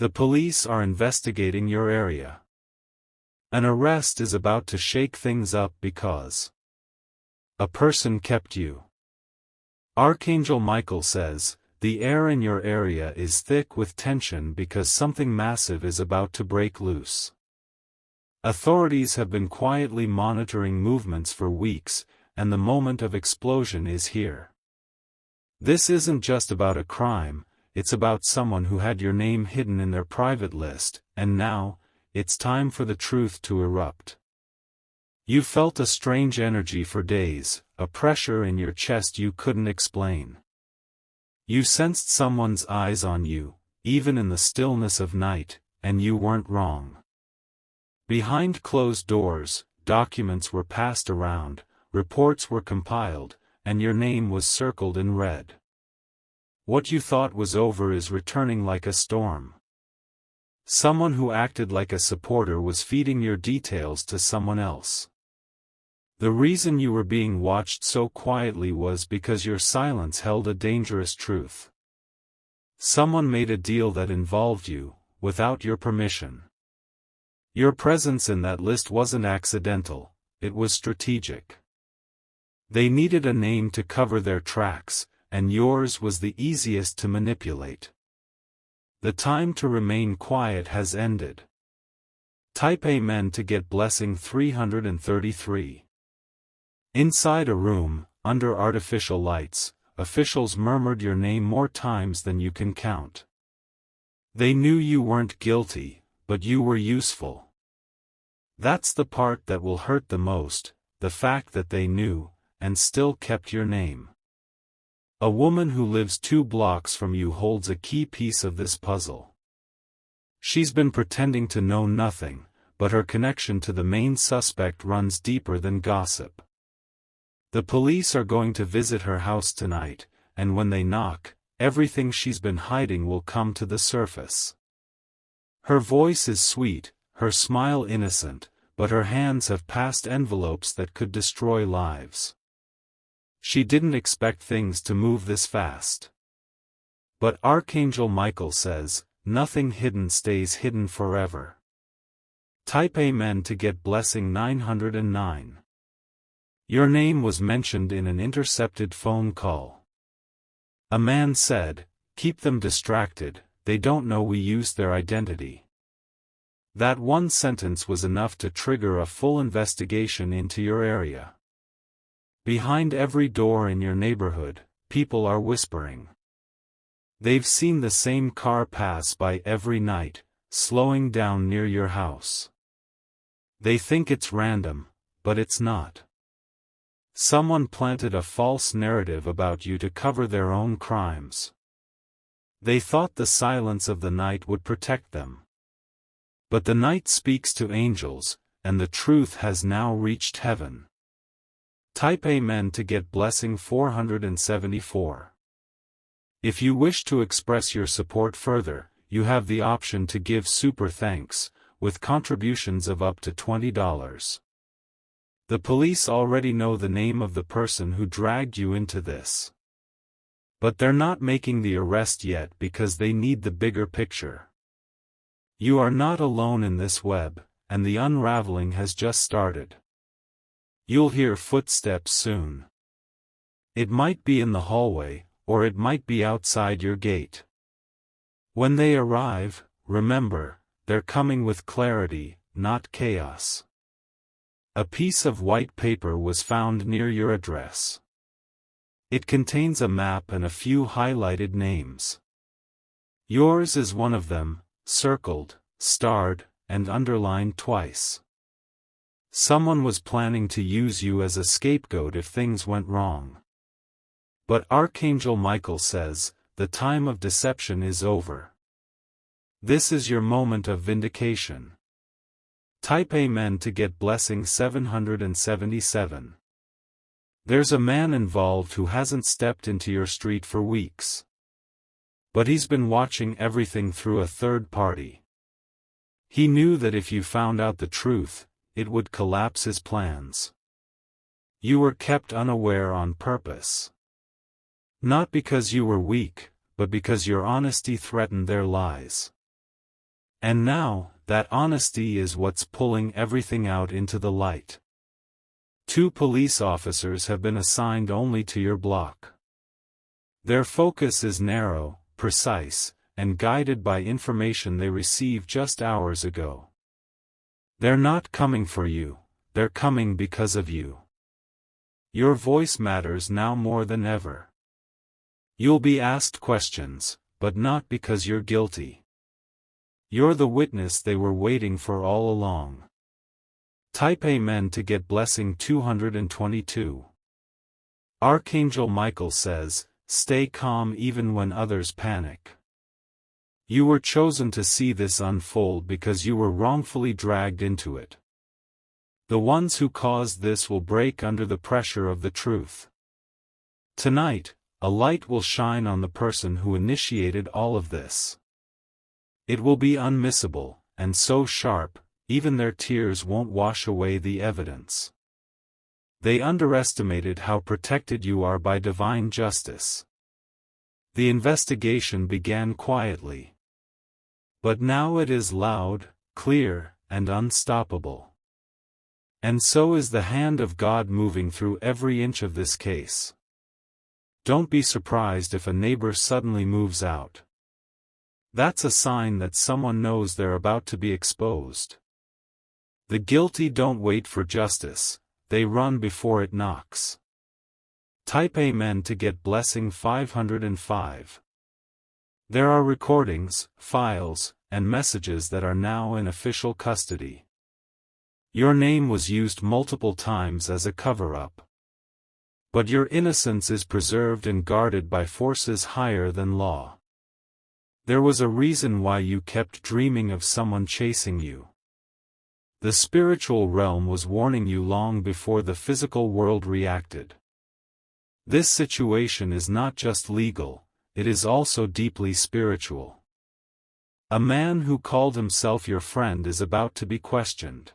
The police are investigating your area. An arrest is about to shake things up because a person kept you. Archangel Michael says, the air in your area is thick with tension because something massive is about to break loose. Authorities have been quietly monitoring movements for weeks, and the moment of explosion is here. This isn't just about a crime, it's about someone who had your name hidden in their private list, and now, it's time for the truth to erupt. You felt a strange energy for days, a pressure in your chest you couldn't explain. You sensed someone's eyes on you, even in the stillness of night, and you weren't wrong. Behind closed doors, documents were passed around, reports were compiled, and your name was circled in red. What you thought was over is returning like a storm. Someone who acted like a supporter was feeding your details to someone else. The reason you were being watched so quietly was because your silence held a dangerous truth. Someone made a deal that involved you, without your permission. Your presence in that list wasn't accidental, it was strategic. They needed a name to cover their tracks, and yours was the easiest to manipulate. The time to remain quiet has ended. Type Amen to get blessing 333. Inside a room, under artificial lights, officials murmured your name more times than you can count. They knew you weren't guilty, but you were useful. That's the part that will hurt the most, the fact that they knew, and still kept your name. A woman who lives 2 blocks from you holds a key piece of this puzzle. She's been pretending to know nothing, but her connection to the main suspect runs deeper than gossip. The police are going to visit her house tonight, and when they knock, everything she's been hiding will come to the surface. Her voice is sweet, her smile innocent, but her hands have passed envelopes that could destroy lives. She didn't expect things to move this fast. But Archangel Michael says, nothing hidden stays hidden forever. Type Amen to get blessing 909. Your name was mentioned in an intercepted phone call. A man said, keep them distracted, they don't know we used their identity. That one sentence was enough to trigger a full investigation into your area. Behind every door in your neighborhood, people are whispering. They've seen the same car pass by every night, slowing down near your house. They think it's random, but it's not. Someone planted a false narrative about you to cover their own crimes. They thought the silence of the night would protect them. But the night speaks to angels, and the truth has now reached heaven. Type Amen to get blessing 474. If you wish to express your support further, you have the option to give super thanks, with contributions of up to $20. The police already know the name of the person who dragged you into this. But they're not making the arrest yet because they need the bigger picture. You are not alone in this web, and the unraveling has just started. You'll hear footsteps soon. It might be in the hallway, or it might be outside your gate. When they arrive, remember, they're coming with clarity, not chaos. A piece of white paper was found near your address. It contains a map and a few highlighted names. Yours is one of them, circled, starred, and underlined twice. Someone was planning to use you as a scapegoat if things went wrong. But Archangel Michael says, the time of deception is over. This is your moment of vindication. Type Amen to get blessing 777. There's a man involved who hasn't stepped into your street for weeks. But he's been watching everything through a third party. He knew that if you found out the truth, it would collapse his plans. You were kept unaware on purpose. Not because you were weak, but because your honesty threatened their lies. And now, that honesty is what's pulling everything out into the light. 2 police officers have been assigned only to your block. Their focus is narrow, precise, and guided by information they received just hours ago. They're not coming for you, they're coming because of you. Your voice matters now more than ever. You'll be asked questions, but not because you're guilty. You're the witness they were waiting for all along. Type Amen to get blessing 222. Archangel Michael says, stay calm even when others panic. You were chosen to see this unfold because you were wrongfully dragged into it. The ones who caused this will break under the pressure of the truth. Tonight, a light will shine on the person who initiated all of this. It will be unmissable, and so sharp, even their tears won't wash away the evidence. They underestimated how protected you are by divine justice. The investigation began quietly. But now it is loud, clear, and unstoppable. And so is the hand of God moving through every inch of this case. Don't be surprised if a neighbor suddenly moves out. That's a sign that someone knows they're about to be exposed. The guilty don't wait for justice, they run before it knocks. Type Amen to get blessing 505. There are recordings, files, and messages that are now in official custody. Your name was used multiple times as a cover-up. But your innocence is preserved and guarded by forces higher than law. There was a reason why you kept dreaming of someone chasing you. The spiritual realm was warning you long before the physical world reacted. This situation is not just legal, it is also deeply spiritual. A man who called himself your friend is about to be questioned.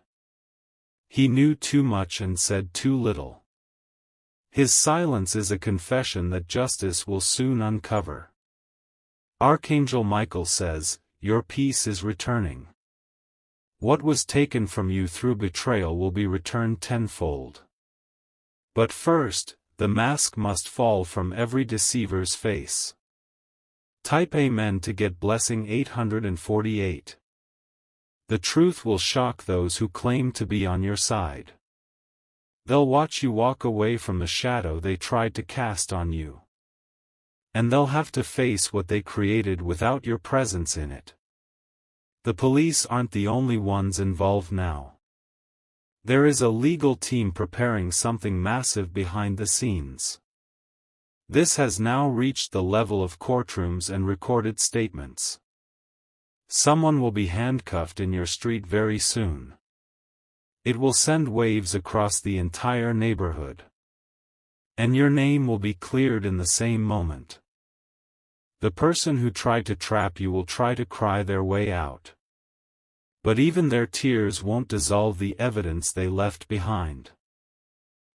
He knew too much and said too little. His silence is a confession that justice will soon uncover. Archangel Michael says, your peace is returning. What was taken from you through betrayal will be returned tenfold. But first, the mask must fall from every deceiver's face. Type Amen to get blessing 848. The truth will shock those who claim to be on your side. They'll watch you walk away from the shadow they tried to cast on you. And they'll have to face what they created without your presence in it. The police aren't the only ones involved now. There is a legal team preparing something massive behind the scenes. This has now reached the level of courtrooms and recorded statements. Someone will be handcuffed in your street very soon. It will send waves across the entire neighborhood. And your name will be cleared in the same moment. The person who tried to trap you will try to cry their way out. But even their tears won't dissolve the evidence they left behind.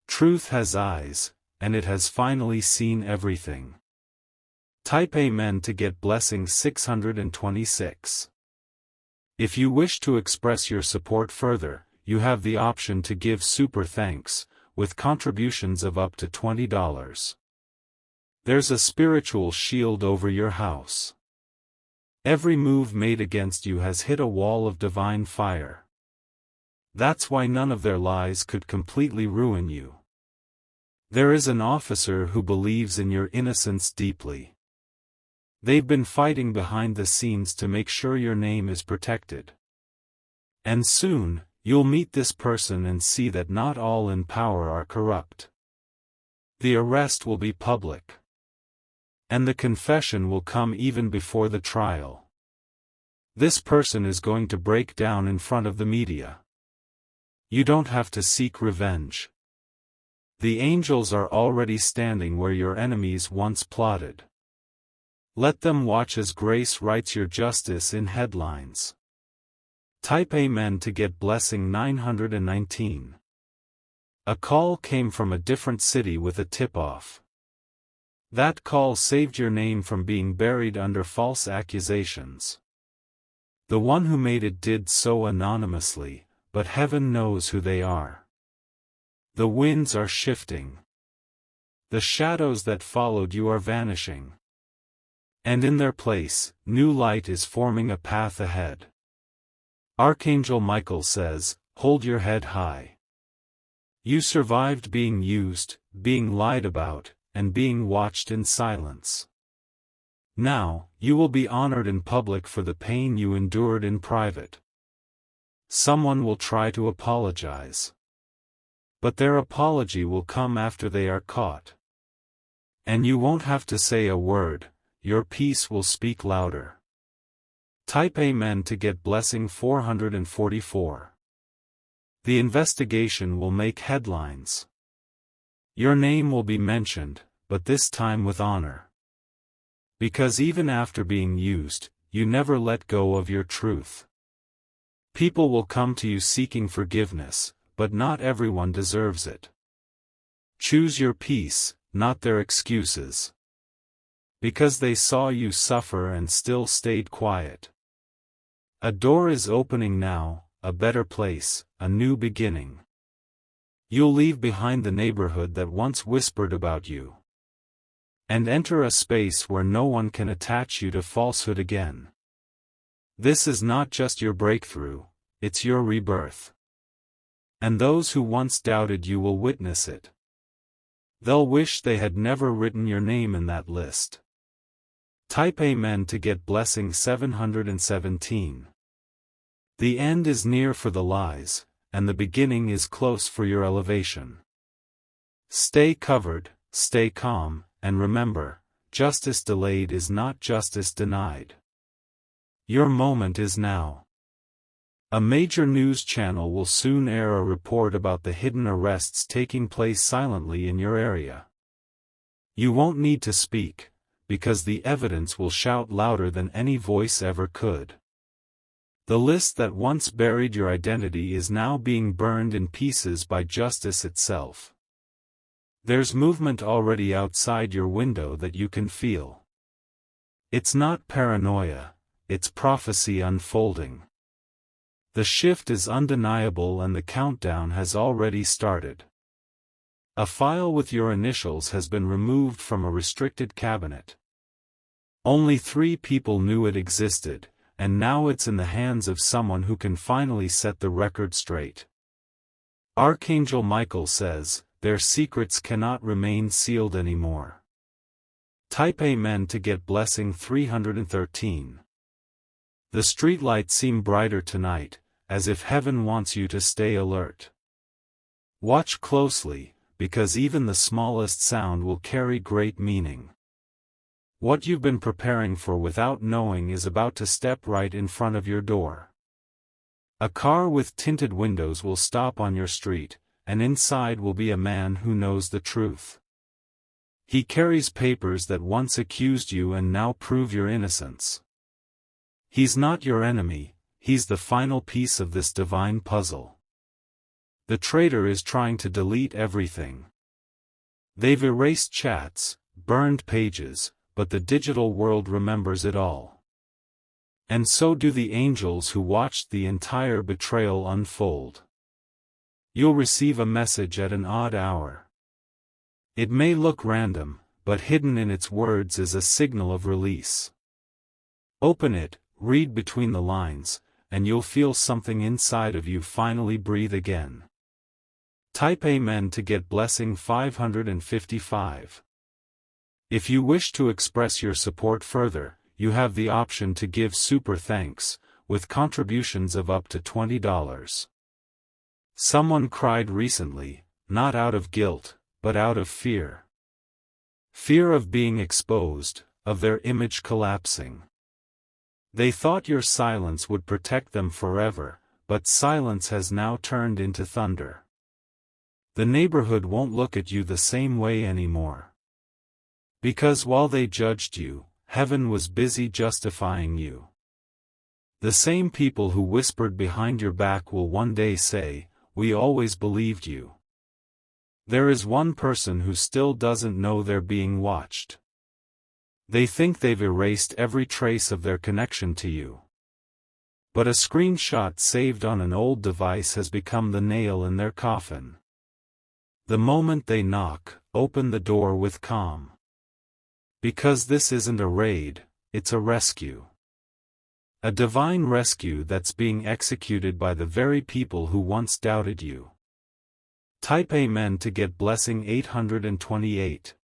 Truth has eyes, and it has finally seen everything. Type Amen to get blessing 626. If you wish to express your support further, you have the option to give super thanks, with contributions of up to $20. There's a spiritual shield over your house. Every move made against you has hit a wall of divine fire. That's why none of their lies could completely ruin you. There is an officer who believes in your innocence deeply. They've been fighting behind the scenes to make sure your name is protected. And soon, you'll meet this person and see that not all in power are corrupt. The arrest will be public. And the confession will come even before the trial. This person is going to break down in front of the media. You don't have to seek revenge. The angels are already standing where your enemies once plotted. Let them watch as grace writes your justice in headlines. Type Amen to get blessing 919. A call came from a different city with a tip-off. That call saved your name from being buried under false accusations. The one who made it did so anonymously, but heaven knows who they are. The winds are shifting. The shadows that followed you are vanishing. And in their place, new light is forming a path ahead. Archangel Michael says, hold your head high. You survived being used, being lied about, and being watched in silence. Now, you will be honored in public for the pain you endured in private. Someone will try to apologize. But their apology will come after they are caught. And you won't have to say a word, your peace will speak louder. Type Amen to get blessing 444. The investigation will make headlines. Your name will be mentioned, but this time with honor. Because even after being used, you never let go of your truth. People will come to you seeking forgiveness, but not everyone deserves it. Choose your peace, not their excuses. Because they saw you suffer and still stayed quiet. A door is opening now, a better place, a new beginning. You'll leave behind the neighborhood that once whispered about you. And enter a space where no one can attach you to falsehood again. This is not just your breakthrough, it's your rebirth. And those who once doubted you will witness it. They'll wish they had never written your name in that list. Type Amen to get blessing 717. The end is near for the lies, and the beginning is close for your elevation. Stay covered, stay calm, and remember, justice delayed is not justice denied. Your moment is now. A major news channel will soon air a report about the hidden arrests taking place silently in your area. You won't need to speak, because the evidence will shout louder than any voice ever could. The list that once buried your identity is now being burned in pieces by justice itself. There's movement already outside your window that you can feel. It's not paranoia, it's prophecy unfolding. The shift is undeniable and the countdown has already started. A file with your initials has been removed from a restricted cabinet. Only 3 people knew it existed, and now it's in the hands of someone who can finally set the record straight. Archangel Michael says, their secrets cannot remain sealed anymore. Type Amen to get blessing 313. The streetlights seem brighter tonight, as if heaven wants you to stay alert. Watch closely, because even the smallest sound will carry great meaning. What you've been preparing for without knowing is about to step right in front of your door. A car with tinted windows will stop on your street, and inside will be a man who knows the truth. He carries papers that once accused you and now prove your innocence. He's not your enemy, he's the final piece of this divine puzzle. The traitor is trying to delete everything. They've erased chats, burned pages, but the digital world remembers it all. And so do the angels who watched the entire betrayal unfold. You'll receive a message at an odd hour. It may look random, but hidden in its words is a signal of release. Open it, read between the lines, and you'll feel something inside of you finally breathe again. Type Amen to get blessing 555. If you wish to express your support further, you have the option to give super thanks, with contributions of up to $20. Someone cried recently, not out of guilt, but out of fear. Fear of being exposed, of their image collapsing. They thought your silence would protect them forever, but silence has now turned into thunder. The neighborhood won't look at you the same way anymore. Because while they judged you, heaven was busy justifying you. The same people who whispered behind your back will one day say, "We always believed you." There is one person who still doesn't know they're being watched. They think they've erased every trace of their connection to you. But a screenshot saved on an old device has become the nail in their coffin. The moment they knock, open the door with calm. Because this isn't a raid, it's a rescue. A divine rescue that's being executed by the very people who once doubted you. Type Amen to get blessing 828.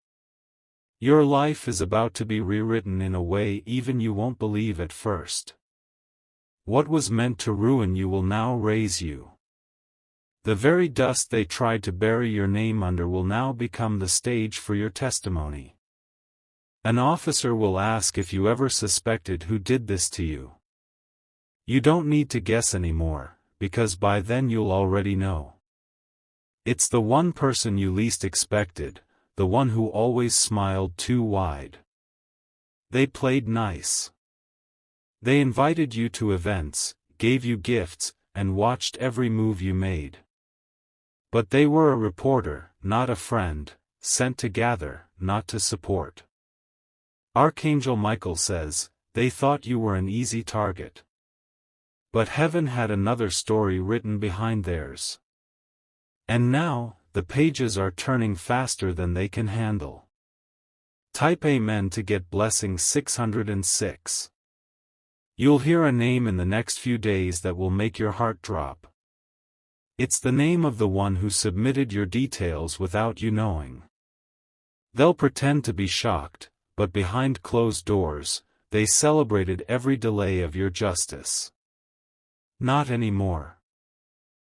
Your life is about to be rewritten in a way even you won't believe at first. What was meant to ruin you will now raise you. The very dust they tried to bury your name under will now become the stage for your testimony. An officer will ask if you ever suspected who did this to you. You don't need to guess anymore, because by then you'll already know. It's the one person you least expected, the one who always smiled too wide. They played nice. They invited you to events, gave you gifts, and watched every move you made. But they were a reporter, not a friend, sent to gather, not to support. Archangel Michael says, they thought you were an easy target. But heaven had another story written behind theirs. And now, the pages are turning faster than they can handle. Type Amen to get blessing 606. You'll hear a name in the next few days that will make your heart drop. It's the name of the one who submitted your details without you knowing. They'll pretend to be shocked, but behind closed doors, they celebrated every delay of your justice. Not anymore.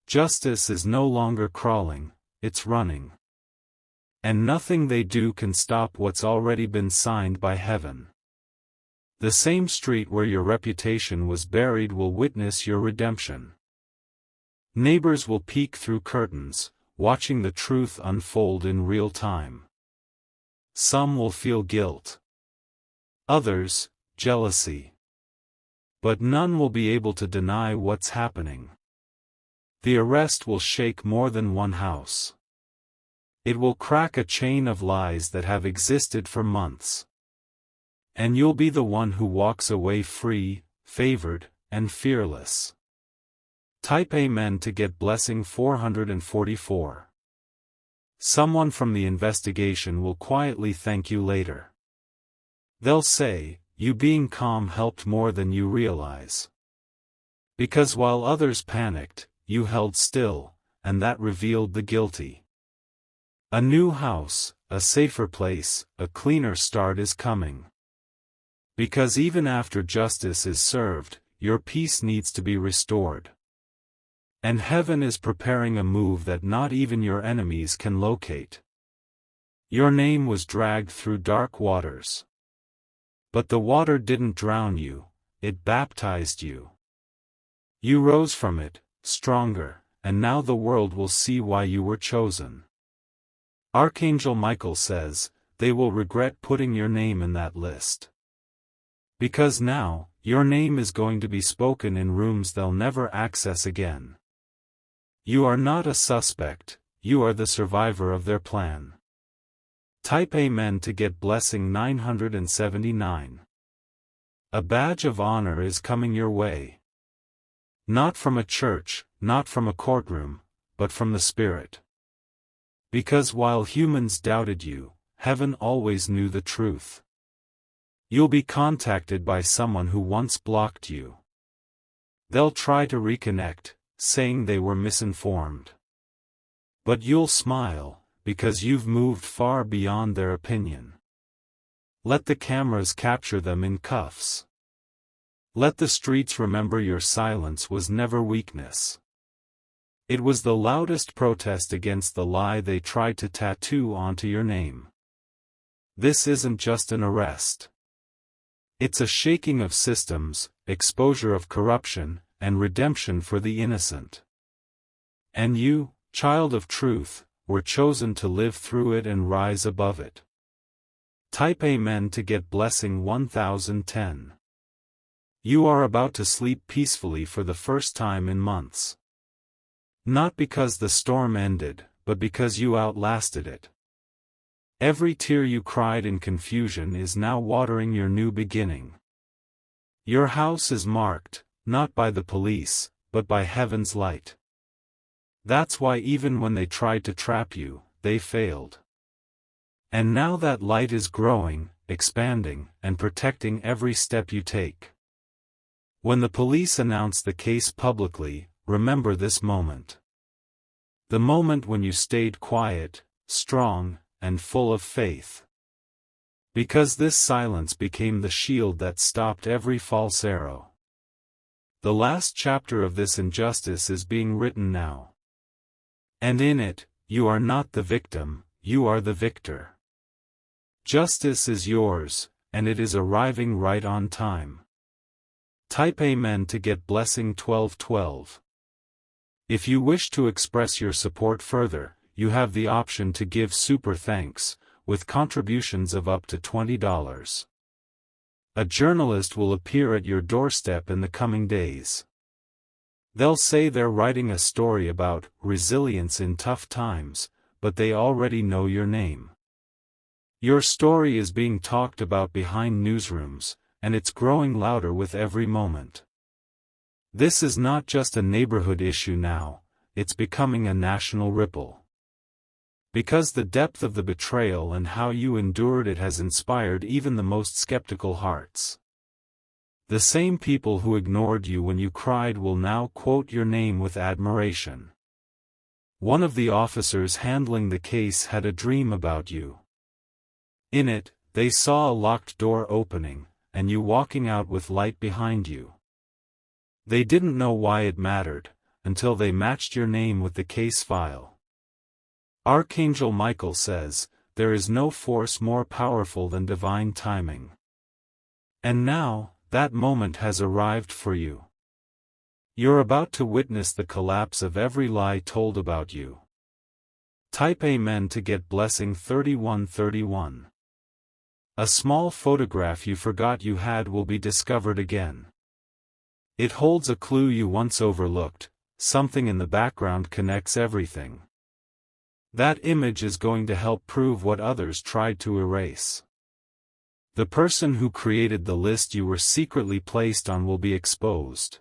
Justice is no longer crawling, it's running. And nothing they do can stop what's already been signed by heaven. The same street where your reputation was buried will witness your redemption. Neighbors will peek through curtains, watching the truth unfold in real time. Some will feel guilt. Others, jealousy. But none will be able to deny what's happening. The arrest will shake more than one house. It will crack a chain of lies that have existed for months. And you'll be the one who walks away free, favored, and fearless. Type Amen to get blessing 444. Someone from the investigation will quietly thank you later. They'll say, you being calm helped more than you realize. Because while others panicked, you held still, and that revealed the guilty. A new house, a safer place, a cleaner start is coming. Because even after justice is served, your peace needs to be restored. And heaven is preparing a move that not even your enemies can locate. Your name was dragged through dark waters. But the water didn't drown you, it baptized you. You rose from it, stronger, and now the world will see why you were chosen. Archangel Michael says, they will regret putting your name in that list. Because now, your name is going to be spoken in rooms they'll never access again. You are not a suspect, you are the survivor of their plan. Type Amen to get blessing 979. A badge of honor is coming your way. Not from a church, not from a courtroom, but from the Spirit. Because while humans doubted you, heaven always knew the truth. You'll be contacted by someone who once blocked you. They'll try to reconnect, saying they were misinformed. But you'll smile, because you've moved far beyond their opinion. Let the cameras capture them in cuffs. Let the streets remember your silence was never weakness. It was the loudest protest against the lie they tried to tattoo onto your name. This isn't just an arrest. It's a shaking of systems, exposure of corruption, and redemption for the innocent. And you, child of truth, were chosen to live through it and rise above it. Type Amen to get blessing 1010. You are about to sleep peacefully for the first time in months. Not because the storm ended, but because you outlasted it. Every tear you cried in confusion is now watering your new beginning. Your house is marked, not by the police, but by heaven's light. That's why even when they tried to trap you, they failed. And now that light is growing, expanding, and protecting every step you take. When the police announce the case publicly, remember this moment. The moment when you stayed quiet, strong, and full of faith. Because this silence became the shield that stopped every false arrow. The last chapter of this injustice is being written now. And in it, you are not the victim, you are the victor. Justice is yours, and it is arriving right on time. Type Amen to get blessing 1212. If you wish to express your support further, you have the option to give super thanks, with contributions of up to $20. A journalist will appear at your doorstep in the coming days. They'll say they're writing a story about resilience in tough times, but they already know your name. Your story is being talked about behind newsrooms, and it's growing louder with every moment. This is not just a neighborhood issue now, it's becoming a national ripple. Because the depth of the betrayal and how you endured it has inspired even the most skeptical hearts. The same people who ignored you when you cried will now quote your name with admiration. One of the officers handling the case had a dream about you. In it, they saw a locked door opening, and you walking out with light behind you. They didn't know why it mattered, until they matched your name with the case file. Archangel Michael says, there is no force more powerful than divine timing. And now, that moment has arrived for you. You're about to witness the collapse of every lie told about you. Type Amen to get blessing 3131. A small photograph you forgot you had will be discovered again. It holds a clue you once overlooked, something in the background connects everything. That image is going to help prove what others tried to erase. The person who created the list you were secretly placed on will be exposed.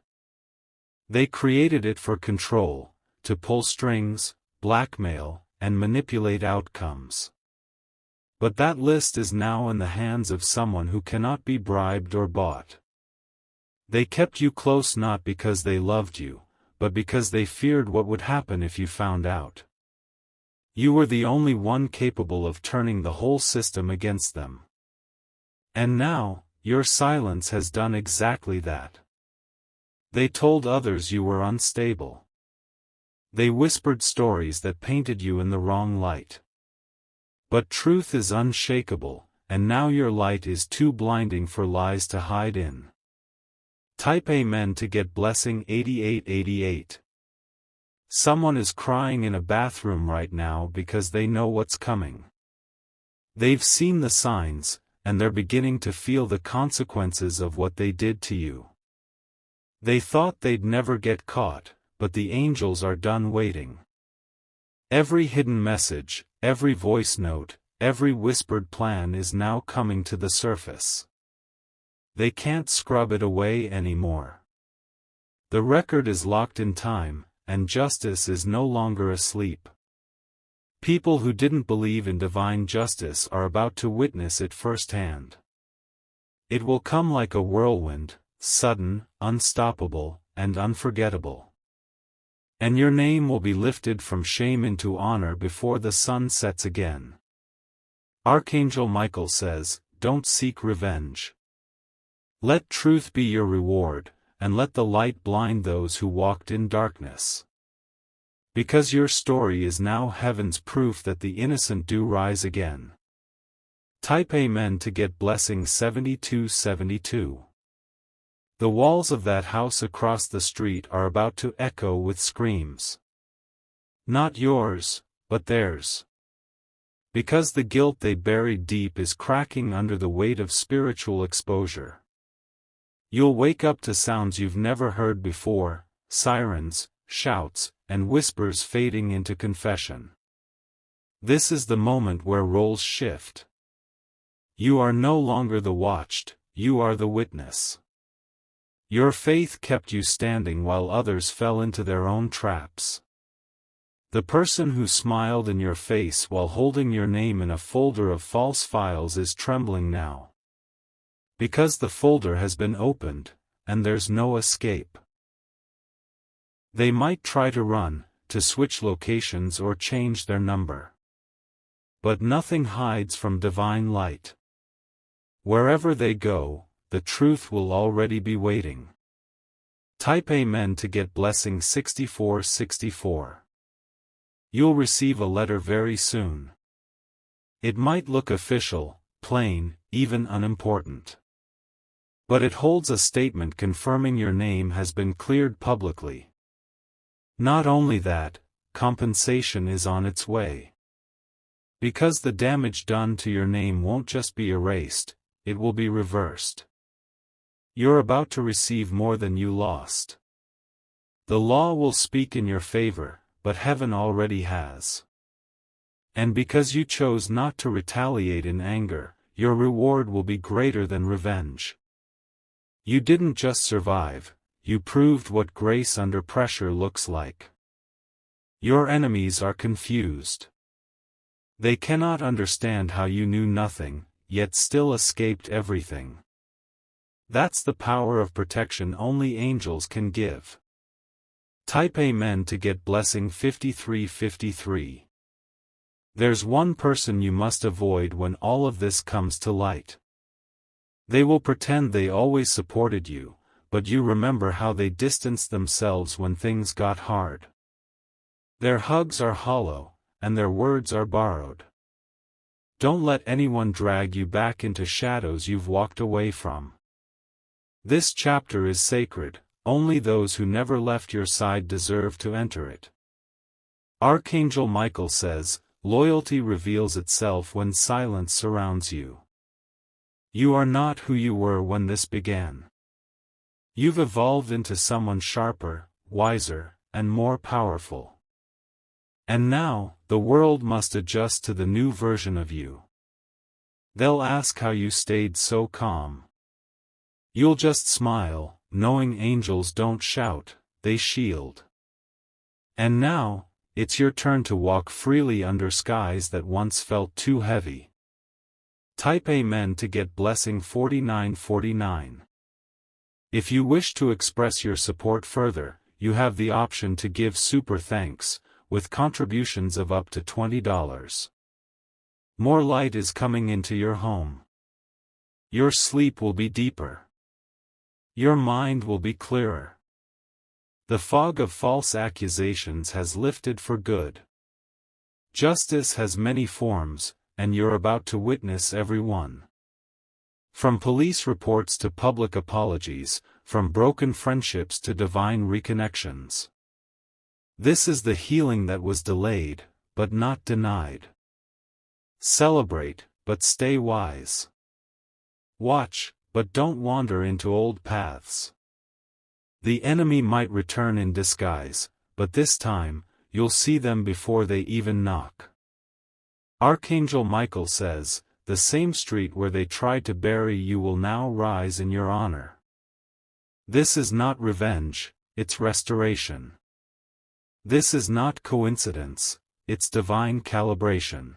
They created it for control, to pull strings, blackmail, and manipulate outcomes. But that list is now in the hands of someone who cannot be bribed or bought. They kept you close not because they loved you, but because they feared what would happen if you found out. You were the only one capable of turning the whole system against them. And now, your silence has done exactly that. They told others you were unstable. They whispered stories that painted you in the wrong light. But truth is unshakable, and now your light is too blinding for lies to hide in. Type Amen to get blessing 8888. Someone is crying in a bathroom right now because they know what's coming. They've seen the signs, and they're beginning to feel the consequences of what they did to you. They thought they'd never get caught, but the angels are done waiting. Every hidden message, every voice note, every whispered plan is now coming to the surface. They can't scrub it away anymore. The record is locked in time, and justice is no longer asleep. People who didn't believe in divine justice are about to witness it firsthand. It will come like a whirlwind, sudden, unstoppable, and unforgettable. And your name will be lifted from shame into honor before the sun sets again. Archangel Michael says, don't seek revenge. Let truth be your reward, and let the light blind those who walked in darkness. Because your story is now heaven's proof that the innocent do rise again. Type Amen to get blessing 7272. The walls of that house across the street are about to echo with screams. Not yours, but theirs. Because the guilt they buried deep is cracking under the weight of spiritual exposure. You'll wake up to sounds you've never heard before, sirens, shouts, and whispers fading into confession. This is the moment where roles shift. You are no longer the watched, you are the witness. Your faith kept you standing while others fell into their own traps. The person who smiled in your face while holding your name in a folder of false files is trembling now. Because the folder has been opened, and there's no escape. They might try to run, to switch locations or change their number. But nothing hides from divine light. Wherever they go, the truth will already be waiting. Type Amen to get blessing 6464. You'll receive a letter very soon. It might look official, plain, even unimportant. But it holds a statement confirming your name has been cleared publicly. Not only that, compensation is on its way. Because the damage done to your name won't just be erased, it will be reversed. You're about to receive more than you lost. The law will speak in your favor, but heaven already has. And because you chose not to retaliate in anger, your reward will be greater than revenge. You didn't just survive, you proved what grace under pressure looks like. Your enemies are confused. They cannot understand how you knew nothing, yet still escaped everything. That's the power of protection only angels can give. Type Amen to get blessing 5353. There's one person you must avoid when all of this comes to light. They will pretend they always supported you, but you remember how they distanced themselves when things got hard. Their hugs are hollow, and their words are borrowed. Don't let anyone drag you back into shadows you've walked away from. This chapter is sacred, only those who never left your side deserve to enter it. Archangel Michael says, loyalty reveals itself when silence surrounds you. You are not who you were when this began. You've evolved into someone sharper, wiser, and more powerful. And now, the world must adjust to the new version of you. They'll ask how you stayed so calm. You'll just smile, knowing angels don't shout, they shield. And now, it's your turn to walk freely under skies that once felt too heavy. Type Amen to get blessing 4949. If you wish to express your support further, you have the option to give super thanks, with contributions of up to $20. More light is coming into your home. Your sleep will be deeper. Your mind will be clearer. The fog of false accusations has lifted for good. Justice has many forms, and you're about to witness every one. From police reports to public apologies, from broken friendships to divine reconnections. This is the healing that was delayed, but not denied. Celebrate, but stay wise. Watch, but don't wander into old paths. The enemy might return in disguise, but this time, you'll see them before they even knock. Archangel Michael says, the same street where they tried to bury you will now rise in your honor. This is not revenge, it's restoration. This is not coincidence, it's divine calibration.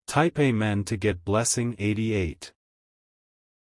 Type Amen to get blessing 88.